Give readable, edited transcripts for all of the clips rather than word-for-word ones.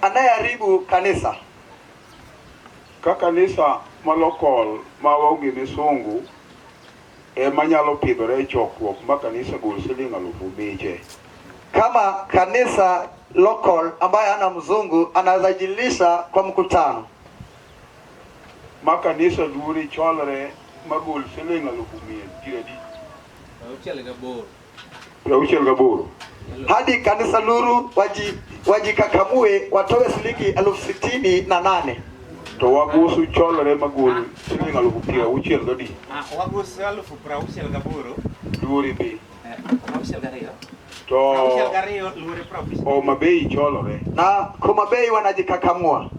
anayeharibu kanisa. Kanisa malokol mawaonge misungu manyalo pidhore chokruok ma kanisa gol siling 1000 Kama kanisa local ambaye ana mzungu anaweza jilisha kwa mkutano. Ma kanisa luori cholre magol siling 100,000 Gaboro. Hadi kanisa Luru wajikakamue watoe shilingi 68,000. To wagusu cholre magol siling 60,000 wagusu 60,000 luori be. To Mabei cholore. Na Komabei wanajikakamua.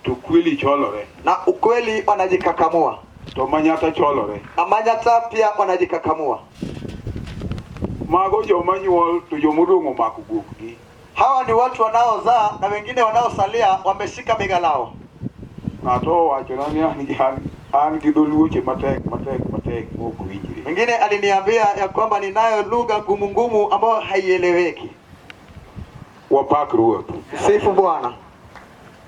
To Kweli cholore. Na Ukweli wanajikakamua. To Manyata cholore. Na Manyata pia wanajikakamua. Mago jomanyuol to jomodongo mako gokgi. Hawa ni watu wanaozaa na wengine wanaosalia wameshika bega lao. Ngato wacho nani an gidholuoche matek moko winjire. Mwingine aliniambia ya kwamba ninayo lugha ngumu ambayo haieleweki. Wapak Ruoth. Sifu Bwana.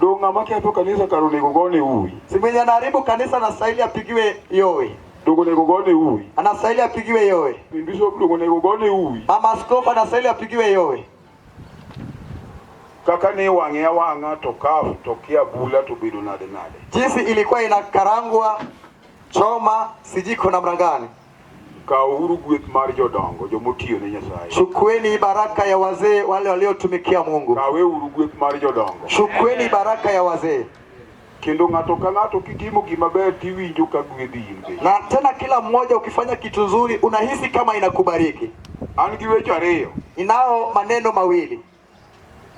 Donga maketho kanisa karonego gone uwi. Si mwenye anaharibu kanisa anastahili apigiwe yowe. Dogonego gone uwi. Anastahili apigiwe yowe. Bishop dogonego gone uwi. Mama askofu anastahili apigiwe yowe. Kaka ne wang'e awang'a to kaf to kia bula to bedo nade. Jinsi ilikuwa inakarangwa choma sijiko na mrangani. Kauru gweth mar jodongo jomotiyo ne Nyasaye. Chukweni baraka ya wazee wale waliotumikia Mungu. Kawe uru gweth mar jodongo. Chukweni baraka ya wazee. Kendo ng'ato ka ng'ato kitimo gima ber tiwinjo ka gwedhi in. Na tena kila mmoja ukifanya kitu nzuri unahisi kama inakubariki. An gi weche ariyo. Inao maneno mawili.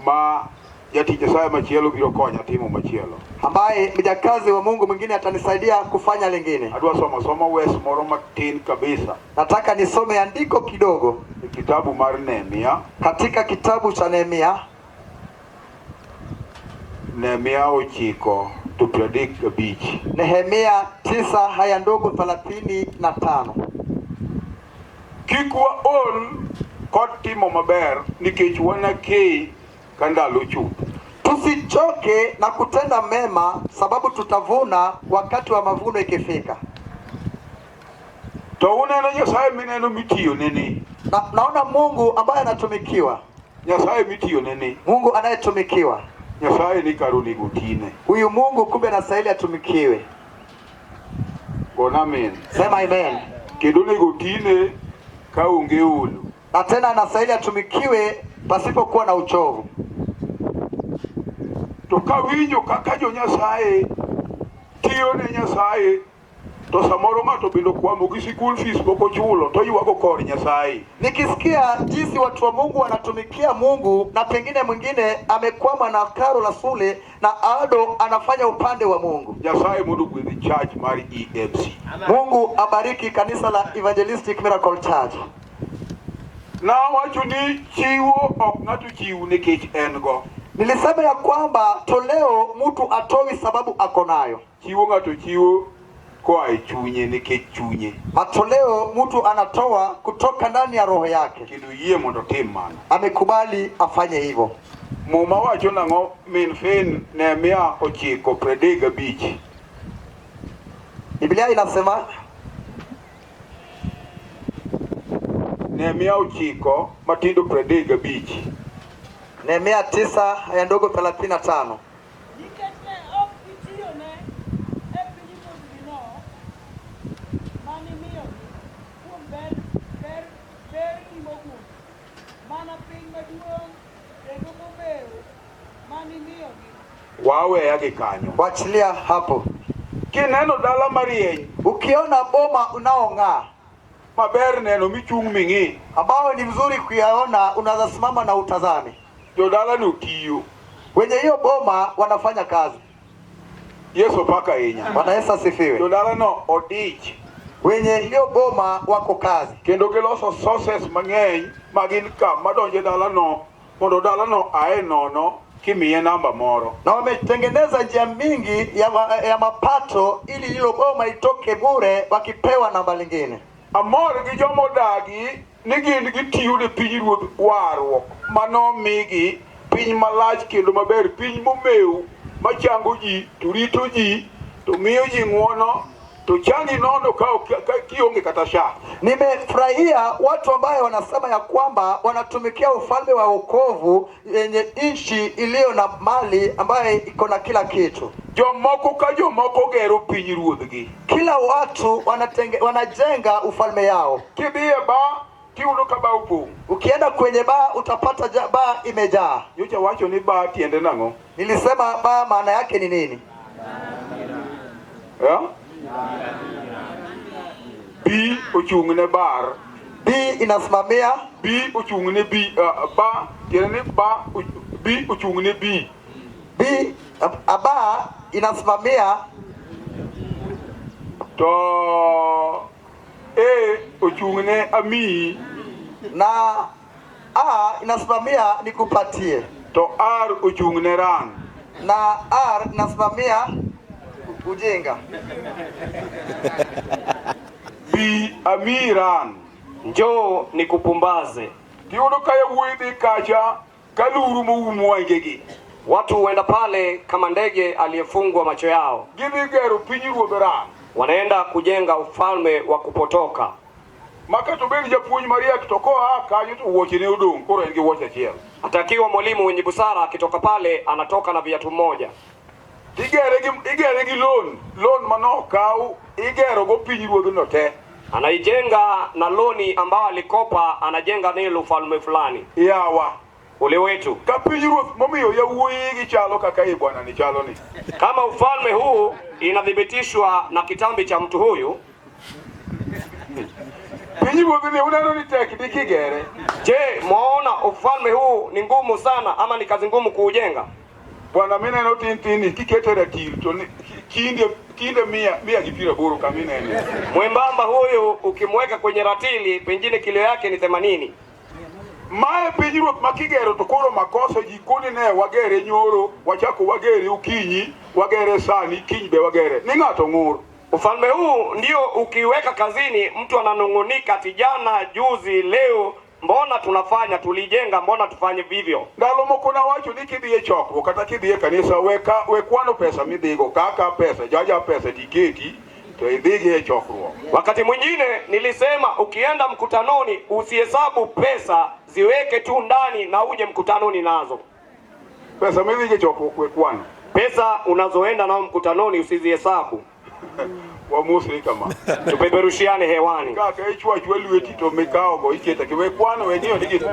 Ma jatich Nyasaye machielo biro konya timo machielo. Ambaye mjakazi wa Mungu mwingine atanisaidia kufanya lingine. Adwa soma wes moro matin kabisa. Nataka nisome andiko kidogo. Kitabu mar Nehemia. Katika kitabu cha Nehemia. Nehemia 9:35. Nehemia 9:35. Kik waol kod timo maber nikech wanakei ka ndalo chuth. Tusichoke na kutenda mema sababu tutavuna wakati wa mavuno ikifika. To uneno Nyasaye mineno mitiyo nene. Naona Mungu ambaye anatumikiwa. Nyasaye mitiyo nene. Mungu anayetumikiwa. Nyasaye ni karuni gutine. Huyu Mungu kumbe anastahili atumikiwe. Gona amen. Sema amen. Kendo ni gutine ka unge ulu. Na tena anastahili atumikiwe pasipokuwa na uchovu. To kawinjo kaka jo Nyasaye tiyo ne Nyasaye to samoro ng'ato bendo kwamo gi school fees poko chulo to yuago kor Nyasaye. Nikisikia jinsi watu wa Mungu wanatumikia Mungu na pengine mwingine amekwama na karo la shule na ado anafanya upande wa Mungu. Nyasaye mundu gwedhi church mar EMC. Mungu abariki kanisa la Evangelistic Miracle Church. Na wacho ni chiwo ok ng'ato chiwo nikech en go. Nilisema ya kwamba toleo mtu atoi sababu ako nayo. Chiwo ng'ato chiwo kwa chunye nikech chunye. Matoleo mtu anatoa kutoka ndani ya roho yake. Kendo yie mondo tim mano. Amekubali afanye hivyo. Muma wacho nang'o min fin Nehemia 9:35. Biblia inasema Nehemia 9 matindo 35. Nehemia 9:35. Wawe yake kanyo. Wachilia hapo. Kineno dala marieny. Ukiona boma unaong'aa. Maber neno michung' ming'i. Ambao ni mzuri kuyaona unaweza simama na utazame. Jodala ni utiyo. Wenye hiyo boma wanafanya kazi. Yesu paka inya. Bwana Yesu asifiwe. Jodala no odich. Wenye hiyo boma wako kazi. Kendo giloso sources mang'eny magin ka madonje dala no mondo dala no ae nono kimiye namba moro. Na wametengeneza njia mingi ya mapato ili hilo boma itoke bure wakipewa namba lingine. Amor gi jomo dagi ni gin gitiyo ne pinyruoth warruok mano migi piny malach kendo maber, piny momeu machango ji, to rito ji, to miyo ji ng'uono, to changi nono kionge kata sha. Nimefurahia watu ambao wanasema ya kwamba wanatumikia ufalme wa wokovu yenye nchi iliyo na mali ambayo iko na kila kitu. Jomoko gero piny ruodhgi. Kila watu wanajenga ufalme yao. Kidhiye ba kiuno ka ba opong'. Ukienda kwenye baa utapata baa imejaa. Nyocha wacho ni baa tiende nang'o? Nilisema baa maana yake ni nini? Yeah? B ochung'ne bar. B inasimamia. B ochung'ne B. Ba tiende ni ba. B ochung'ne B. B aba inasimamia. To A ochung'ne ami. Na A inasimamia nikupatie. To R ochung'ne ran. Na R inasimamia ujinga. B amiran. Njoo nikupumbaze. Tiyudo kaya wuidhi kacha kaluru moumu wangegi. Watu huenda pale kama ndege aliyefungwa macho yao. Gidhi gero piny ruodh ran. Wanaenda kujenga ufalme wa kupotoka. Makato beni japuonj mariek to koa kanyo to wuoche ne odong', koro en gi wuoche achiel. Atakiwa mwalimu mwenye busara akitoka pale anatoka na viatu moja. Igere gi loan manokau, igero go piny ruodhno te. Anaijenga na loni ambao alikopa, anajenga nilo ufalme fulani. Yawa Ule wetu. Ka piny ruoth momiyo yawuoyi gi chalo kaka i bwana ni chalo ni. Kama ufalme huu inadhibitishwa na kitambi cha mtu huyu. Piny ruoth ni uneno ni tek ni kigere. Je, mwaona ufalme huu ni ngumu sana ama ni kazi ngumu kuujenga? Bwana mineno tintini kikete ratil to kinde mia gi 80 kama minene. Mwembamba huyu ukimweka kwenye ratili pengine kilo yake ni 80. Mae piny ruoth makigero to koro makosa jikoni ne wagere nyoro, wachako wagere ukinyi, wagere sani, kiny be wagere. Ni ng'ato ng'ur. Ufalme huu ndio ukiweka kazini mtu ananungunika, tijana juzi leo mbona tunafanya tulijenga, mbona tufanye vivyo? Ndalo moko na wacho ni kidhiye chokruok kata kidhiye kanisa we kwano pesa midhigo kaka pesa jaja pesa tiketi to idhige chokruok. Wakati mwingine nilisema ukienda mkutanoni usihesabu pesa, ziweke tu ndani na uje mkutanoni nazo. Pesa midhige chokruok we kwano. Pesa unazoenda nao mkutanoni usizihesabu. Wa musri kama tupeperushiane hewani. Kaka ichwachwe lweti to mikao go iketa kiwe kwano wenyewe ndio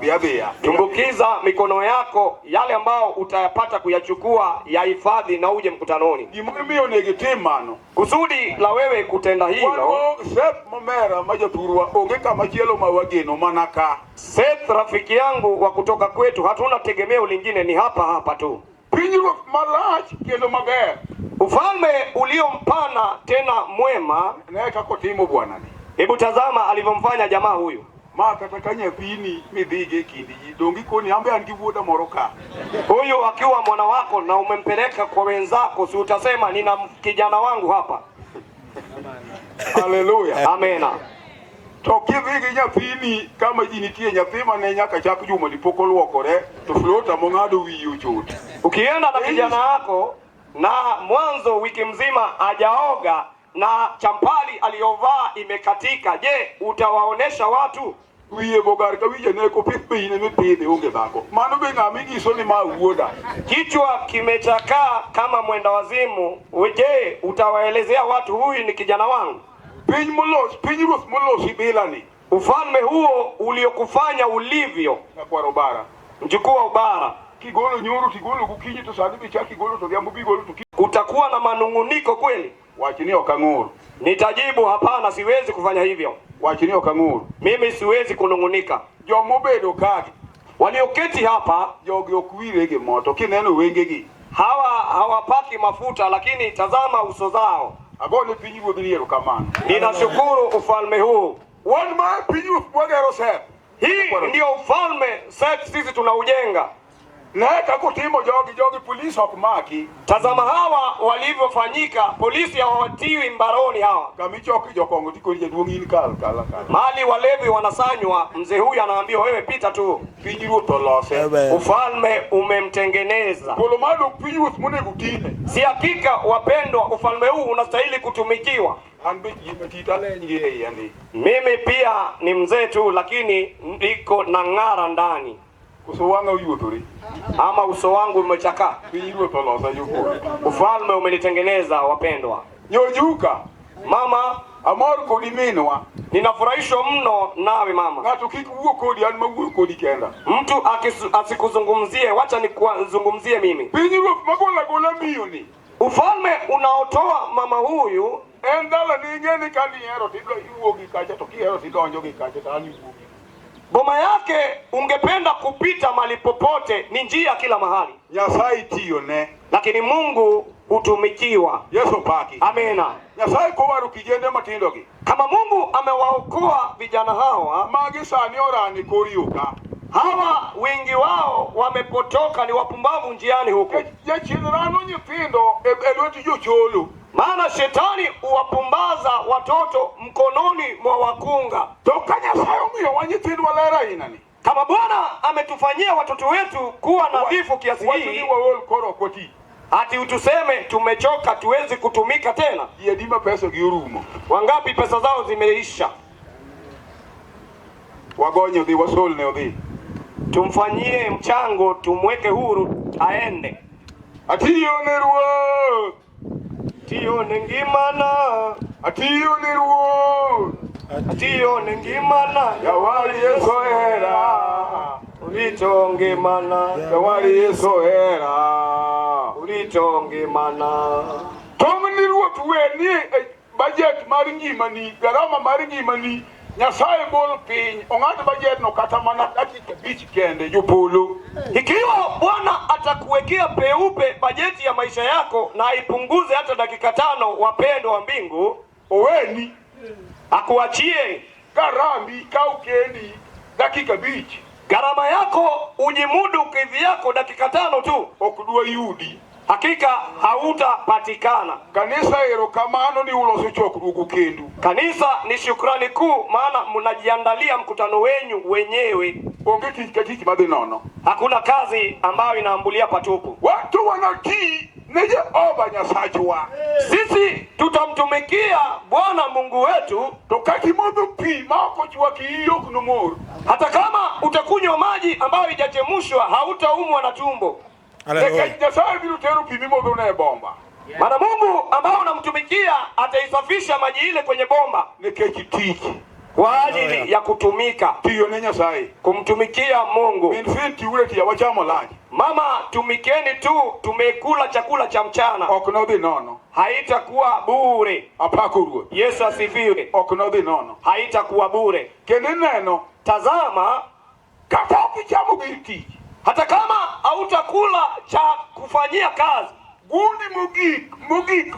biabia. Tumbukiza mikono yako yale ambao utayapata kuyachukua ya hifadhi na uje mkutanoni. Gimimiyo negitimano kusudi la wewe kutenda hilo. Seth momera majaturwa onge kama chielo mawageno manaka. Seth rafiki yangu wa kutoka kwetu hatuna tegemeo lingine, ni hapa hapa tu. Pinjiro malach kendo maber. Ufalme uliompana tena mwema. Naeka kotimo bwana ni. Hebu tazama alivyomfanya jamaa huyu. Maka takanya pini midhige kindi dongi koni ambe angivuoda moroka. Huyu akiwa mwana wako na umempeleka kwa wenzako, si utasema nina kijana wangu hapa. Haleluya. Amena. To kidhige nyathini kama jinitie nyathima ne nyaka chak juma lipoko luokore to flota mongado wiyo chot. Ukienda na kijana wako na mwanzo wiki mzima hajaoga na champali aliyovaa imekatika, je, utawaonesha watu? Wiye bogar ka wije ne ko pipi ne mipide unge bako. Mano be ng'ami iso ni ma wuoda. Kichwa kimechakaa kama mwenda wazimu. Je, utawaelezea watu huyu ni kijana wangu? Piny ruoth molos ibila ni. Ufalme huo uliokufanya ulivyo. Na kwa robara. Mchukua ubara. Kigolo nyoro kigolo kukinyi to sadi bicha kigolo to dhiambo bigolo to utakuwa na manunguniko kweli? Wachini okang'ur. Nitajibu hapana, siwezi kufanya hivyo. Wachini okang'ur. Mimi siwezi kunungunika. Jomobedo kaki walioketi hapa jogi okwirege moto kineno wengegi hawapaki mafuta, lakini tazama uso zao. Agone piny ruodh niero kamano. Ninashukuru ufalme huu. One man piny ruoth mwagero Seth. Hii ndio ufalme Seth sisi tunaujenga. Neka kutimo jogi polisi wakumaki. Tazama hawa walivyofanyika, polisi hawatiwi mbaroni hawa. Kamichoki jokongo tikoje duongini kala. Mali walevi wanasanywa, mzee huyu anaambiwa wewe pita tu. Pinyiru tolose. Ufalme umemtengeneza. Polomado pinyiru mune kutine. Si hakika wapendwa, ufalme huu unastahili kutumikiwa. Mimi pia ni mzee tu, lakini niko na ng'ara ndani. Ama uso wangu umechakaa. Ufalme umenitengeneza wapendwa. Nyojuka Mama, amor kodi minwa. Ninafurahishwa mno nawe mama. Ngatu kikuwo kodi an mawu kodi kenda. Mtu asikuzungumzie, wacha nikuzungumzie mimi. Pinyiru magola mioni. Ufalme unaotoa mama huyu Endala ni ngeni kani hero tido iwogi kacha toki hero tido njogi kacha tani iwogi. Boma yake ungependa kupita mali popote, ni njia kila mahali. Nyasai tiyo ne. Lakini Mungu hutumikiwa. Yesu paki. Amena. Nyasai ko waru kijende matindogi. Kama Mungu amewaokoa vijana hawa, magi sani orani korioka. Hawa wengi wao wamepotoka, ni wapumbavu njiani huko. Ya chilirano nyithindo elweti jocholo. Maana shetani huwapumbaza watoto mkononi mwa wakunga. Tokanya sayo mio wanyithindo walera inani. Kama Bwana ametufanyia watoto wetu kuwa nadhifu kiasi hii, ati utuseme tumechoka tuwezi kutumika tena? Yedima pesa giurumo. Wangapi pesa zao zimeisha? Wagonyo di wasol ne odi. Tumfanyie mchango, tumweke huru aende. Atiyo ne ruo. Atiyo ne ngimana. Atiyo ne ruo. Atiyo ne ngimana. Yawali yesoera. Ulito ngimana. Yawali yesoera. Ulito ngimana. Tomni ruo tuwe ni budget mari ngimani, garama mari ngimani. Nyasaye bol piny ong'ad budget no kata mana dakika 5 kende jopolo. Ikiwa Bwana atakuwekea peupe bajeti ya maisha yako na ipunguze hata dakika 5, wapendo wa mbingu, oweni akuachie garambi kaukeni dakika 5. Gharama yako ujimudu kidhi yako dakika 5 tu. Okudua yudi. Hakika hautapatikana. Kanisa erokamano ni uloso chokrugu kendu. Kanisa ni shukrani kuu, maana mnajiandalia mkutano wenyu wenyewe. Onge kitiki madhi nono. Hakuna kazi ambayo inaambulia patupu. Watu wanatii neje oba nyasachwa. Sisi tutamtumikia Bwana Mungu wetu tokati modu pi mako chwa kiyo kunomoro. Hata kama utakunywa maji ambayo haijachemushwa, hautaumwa na tumbo. Maana Mungu ambao unamtumikia ataisafisha maji ile kwenye bomba kwa ajili ya kutumika. Kumtumikia Mungu. Mama, tumikeni tu, tumekula chakula cha mchana. Haitakuwa bure. Yesu asifiwe. Haitakuwa bure. Tazama, hata kama hautakula cha kufanyia kazi,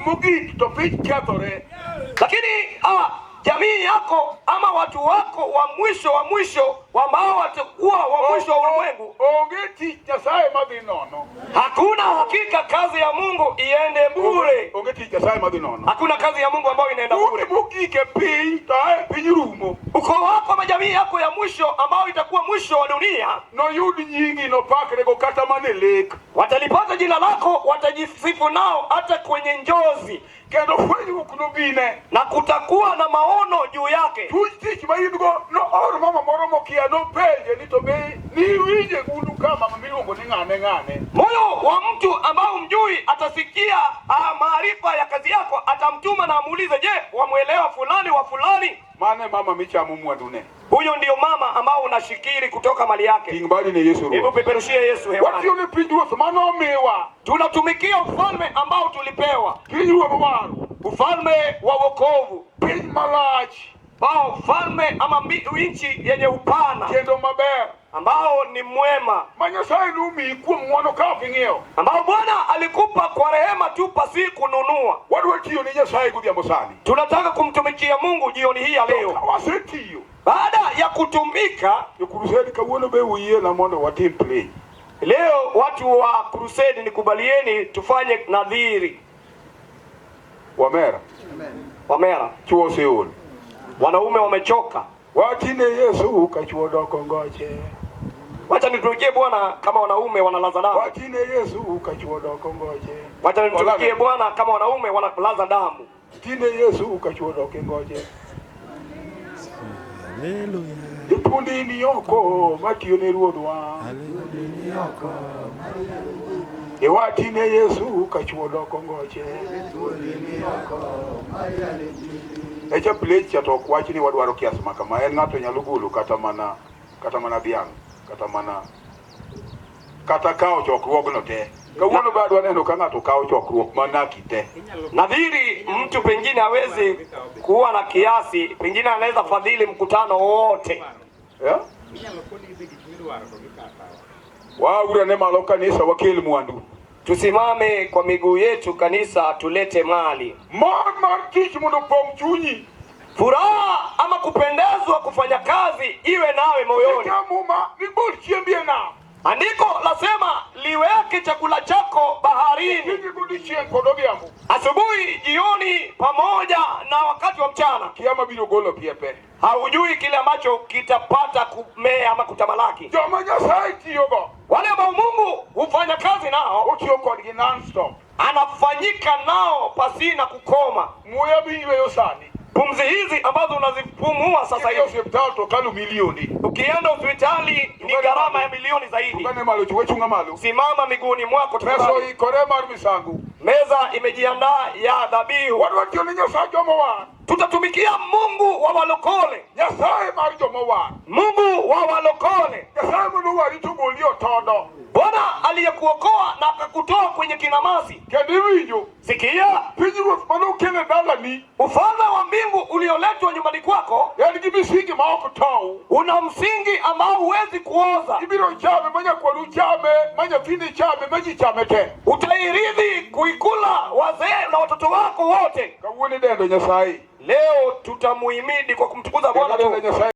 mugik to pitch kathore. Lakini jamii yako ama watu wako wa mwisho ambao watakuwa wa mwisho wa ulimwengu, ongeti Nyasaye madhi nono. Hakuna hakika kazi ya Mungu iende bure. Ongeti Nyasaye madhi nono. Hakuna kazi ya Mungu ambayo inaenda bure. Mugike pi tae pinyirumo. Uko wako ama jamii yako ya mwisho ambao itakuwa mwisho wa dunia, no yudi nyingi no pakre go kata mane lek. Watalipata jina lako, watajisifu nao hata kwenye njozi. Kendo fwenyu kunubine. Na kutakuwa na maono juu yake. Tuchich mayidgo no or mama moromo kia no peje nitobe ni wije gundu kama mamilongo ni ngane. Moyo wa mtu ambao mjui atasikia maarifa ya kazi yako, atamtuma na amuulize, je, wamuelewa fulani wa fulani? Mane mama micha mumwadune. Huyo ndio mama ambao unashikiri kutoka mali yake. Kingbali ni Yesu. Hebu peperushie Yesu hewani. Watu ni pinjua samano mewa. Tunatumikia ufalme ambao tulipewa. Pinjua mwaru. Ufalme wa wokovu. Pinj malachi. Ufalme ama nchi yenye upana. Kendo maber. Ambao ni mwema. Manyasaye numi kuwa mwono kafi ngeo. Ambao Bwana alikupa kwa rehema tu pasi kununua. Wadu watiyo ni Nyasaye kudia mosani. Tunataka kumtumikia Mungu jioni hii ya leo. Wasetiyo. Baada ya kutumika, yukurusedi kawuono be uye na mondo watim play. Leo watu wa crusade, nikubalieni tufanye nadhiri. Wamera. Wamera. Chuo Seul. Wanaume wamechoka. Watine Yesu kachuo doko ngoche. Wacha nitumikie Bwana kama wanaume wanalaza damu. Watine Yesu kachuo doko ngoche. Wacha nitumikie Bwana kama wanaume wanalaza damu. Tine Yesu kachuo doko ngoche. Haleluya. Ipundini yoko matio ne ruodhwa. Haleluya yoko. Watine Yesu kachuo doko ngoche. Haleluya yoko. Echa plech cha tok wach ni wadwaro kias makama. En ng'ato nyalo golo kata mana dhiang', kata kao chokruogno te. Kawuono bado aneno ka ng'ato kao chokruok mana kite. Nadhiri mtu pengine hawezi kuwa na kiasi, pengine anaweza fadhili mkutano wote. Yeah? Waura ne malo kanisa wakel mwandu. Tusimame kwa miguu yetu kanisa, tulete mali. Mar tich mondo pong chunyi. Furaha ama kupendezwa kufanya kazi iwe nawe moyoni. Muma ni bol chiembie na. Andiko lasema liweke chakula chako baharini. Kiji gudi chien kodogiambu. Asubuhi, jioni pamoja na wakati wa mchana. Kiama biro golo piepe. Haujui kile ambacho kitapata kumea ama kutamalaki. Joma Nyasaye tiyogo. Wale ambao Mungu hufanya kazi nao, Otiyo kodgi non-stop. anafanyika nao pasina kukoma. Muya biyweyo sani. Pumzi hizi ambazo unazipumua sasa hivi, Hospital to kalu milioni. ukienda hospitali ni gharama ya milioni zaidi. Tugane malo chwe chunga malo. Simama miguuni mwako Peso tafadhali. ikore mar misangu. Meza imejiandaa ya dhabihu. Wadwa tiyo ni Nyasaye jomo wan. Tutatumikia Mungu wa walokole. Nyasaye mar jomo wan. Mungu wa walokole. Nyasaye mondo warito golio todo. Bwana aliyekuokoa na akakutoa kwenye kinamasi. Kendi winjo. Sikia, Pinyruoth mano kele dalani. ufalme wa mbingu ulioletwa nyumbani kwako En gi misingi ma ok tow. una msingi ambao huwezi kuoza. Ibiro chame manyakwaru chame, manyathini chame, maji chame te. Utairithi kuikula wazee na watoto wako wote. Kawuono dendo Nyasaye. Leo tutamuhimidi kwa kumtukuza Bwana Dendo tu. Nyasaye.